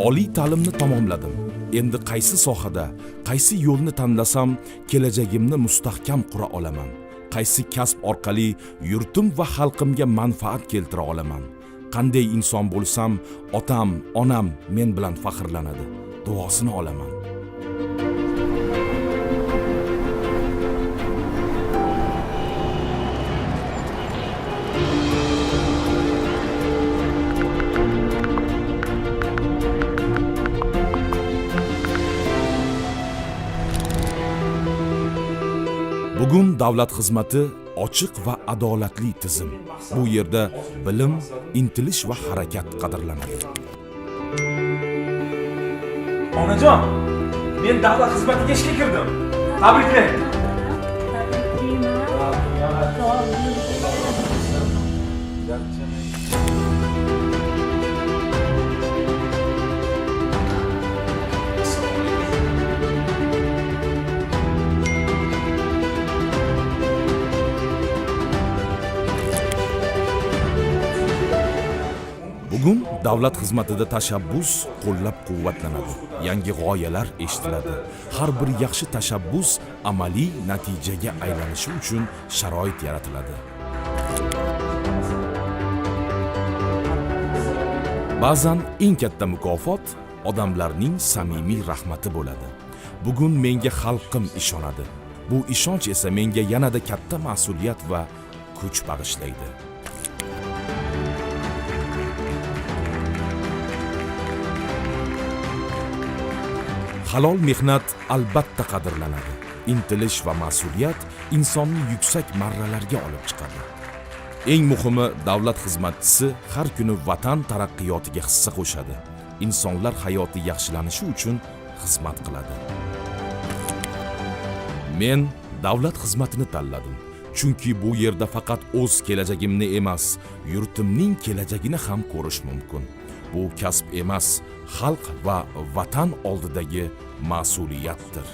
Oliy ta'limni tamomladim. Endi qaysi sohada, qaysi yo'lni tanlasam kelajagimni mustahkam qura olaman? Qaysi kasb orqali yurtim va xalqimga manfaat keltira olaman? Qanday inson bo'lsam, otam, onam men bilan faxrlanadi. Duosini olaman. Bugun davlat xizmati ochiq va adolatli tizim. Bu yerda bilim, intilish va harakat qadrlanadi. Onajon, men davlat xizmatiga ishga kirdim. Tabriklar. Bugun davlat xizmatida tashabbus qo'llab-quvvatlanadi. Yangi g'oyalar eshitiladi. Har bir yaxshi tashabbus amaliy natijaga aylanishi uchun sharoit yaratiladi. Ba'zan eng katta mukofot odamlarning samimiy rahmati bo'ladi. Bugun menga xalqim ishonadi. Bu ishonch esa menga yanada katta mas'uliyat va kuch bag'ishlaydi. Halol mehnat albatta qadrlanadi. Intilish va mas'uliyat insonni yuksak marralarga olib chiqadi. Eng muhimi, davlat xizmatchisi har kuni vatan taraqqiyotiga hissa qo'shadi. Insonlar hayoti yaxshilanishi uchun xizmat qiladi. Men davlat xizmatini tanladim. Chunki bu yerda faqat o'z kelajagimni emas, yurtimning kelajagini ham ko'rish mumkin. Bu kasb emas, xalq va vatan oldidagi mas'uliyatdir.